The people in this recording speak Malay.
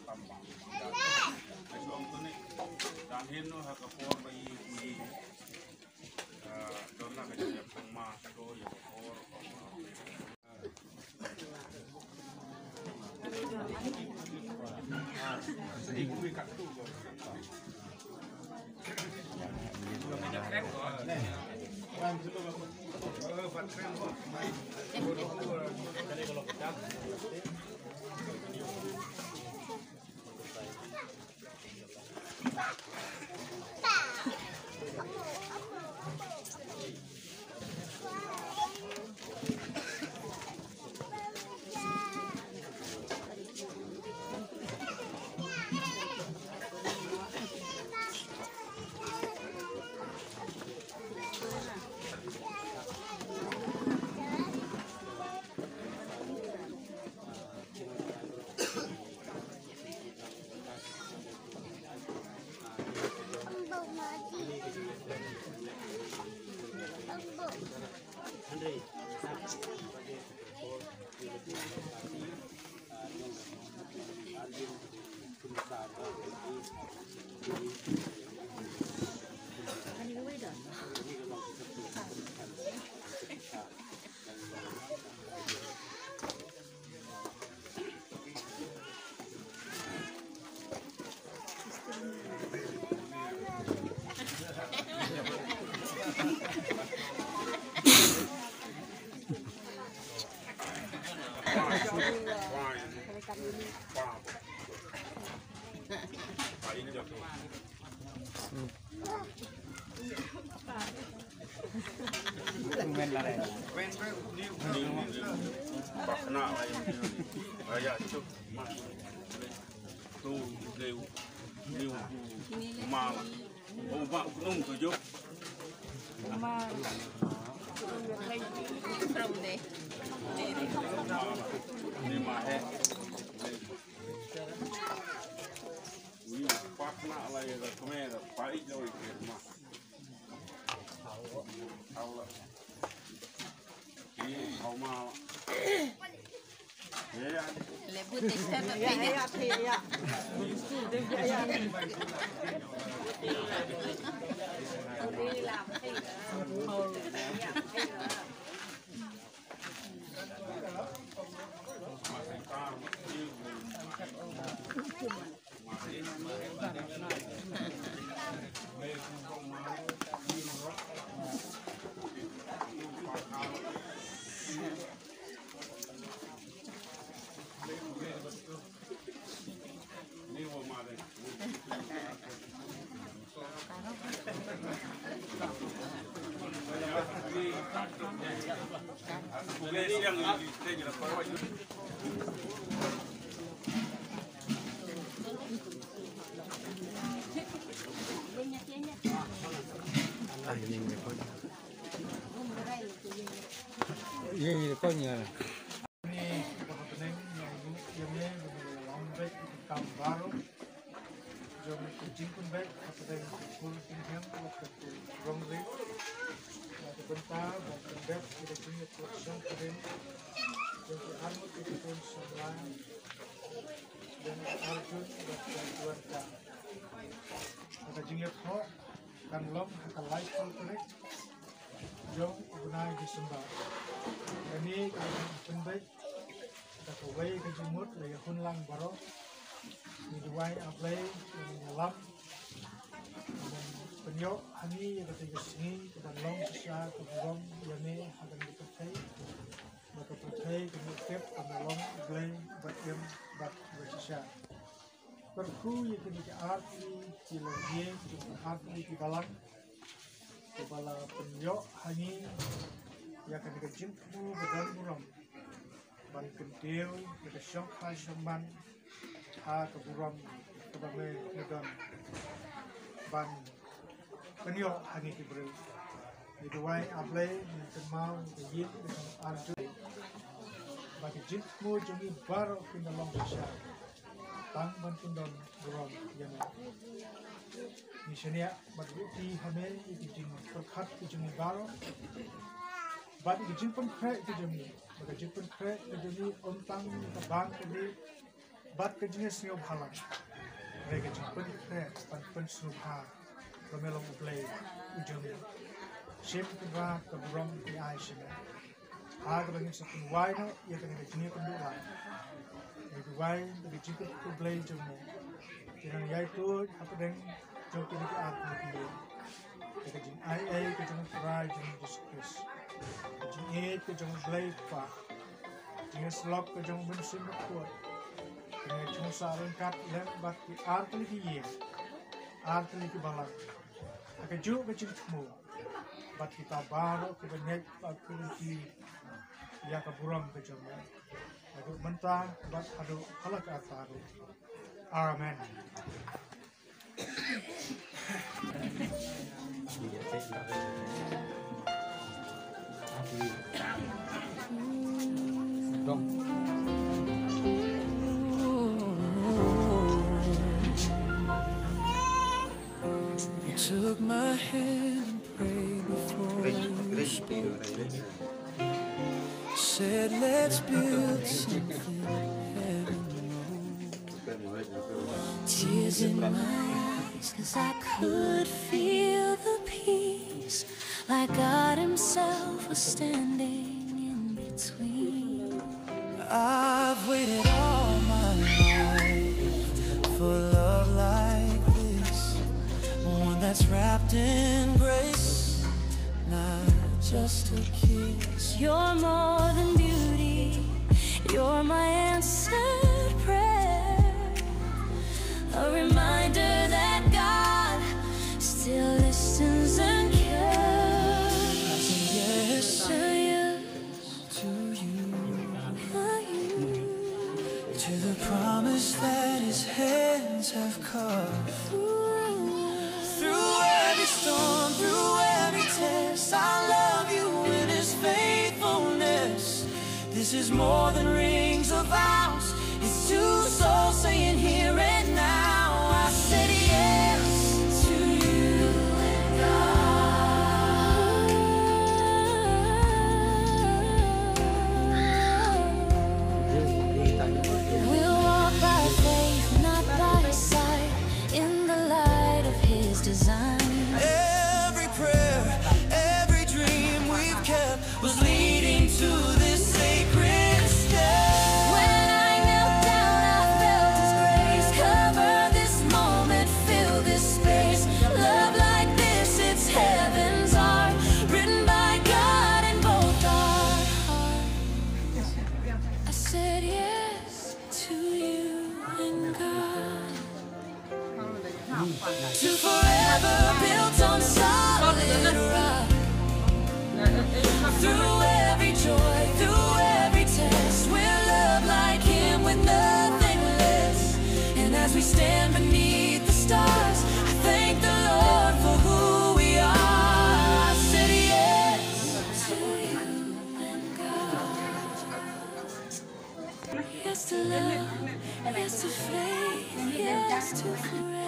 tambang. Ayong tu ni dalhin no hakapor bayi kuyi. Doon na kaya pangmas ko yung or bakna lain raya cuk tu geu liu mal ubah gunung tujuh mal ni mahe ni bakna lain kemer pai jauh mah Allah ini kau mal ya lebut ekstra tapi ya Ini rekonya. baru jom kucingkun baik apa dari pun tinggal waktu tu rongli ada bentar dan bed kita punya production keren jadi armut itu pun sebelah dan arjun dan keluarga ada jinglet ho kan lom akan live call korek jom gunai disembah ini kalau pun baik ada kawai kejumut lagi hunlang baru Diduai ablay dalam penyok hani yang ketiga sini dan long sisa kebuang yang ni akan dipakai maka pakai kemudian pada long ablay bagian bak bersisa perku yang ketiga arti di lagi arti di dalam kepala penyok hani yang ketiga jimpu badan muram ban kentil kita syok hai samban ha keburam kebagai negan ban penyo hani kibru diduai ablay mau yin dengan arju bagi jitmu jumi baru pindalang besar tang ban pindon buram yana misalnya bagi hamil itu jing perkat jumi baru bagi jing pun krek jumi bagi jing pun krek jumi ontang keban kali bat ke jenis snow halang mereka jemput pan snow ha kemelong ublay ujung ship kedua ke burung di aisnya ha ke bangin sepun wai no ia kena jenis pendula itu wai dari jemput ublay jumbo jangan yaitu apa deng jauh ini ke art lebih ke jin ai ke jumbo fry jumbo diskus ke jin ke jumbo ublay pa jin slop ke jumbo bensin kuat dengan cuma saran kat lem bat di art lagi balang akan juga kecil semua bat kita baru ke banyak bat ke ya ke burung ke jumbo aku mentah bat adu kalau ke ataru amen. Took my hand and prayed before we spoke. Said let's build something heavenly. Tears in my eyes 'cause I could feel the peace, like God Himself was standing in between. I've waited all my life for love like this, one that's wrapped in grace, not just a kiss. You're more than beauty, you're my answered prayer, a reminder that God still listens and cares. I say yes to you, to the promise that His hands have carved. Through every storm, through every test, I love you in His faithfulness. This is more than rings of vows, it's two souls saying here and now. I said yes to you and God. We'll walk by faith, not by sight, in the light of His design. Every prayer, every dream we've kept was leading to this sacred step. When I knelt down, I felt His grace cover this moment, fill this space. Love like this, it's heaven's art, written by God in both our hearts. I said yes to you and God, to forever built on solid rock. Through every joy, through every test, we'll love like Him with nothing less. And as we stand beneath the stars, I thank the Lord for who we are. I said yes to you and God. Yes to love, yes to faith, yes to forever.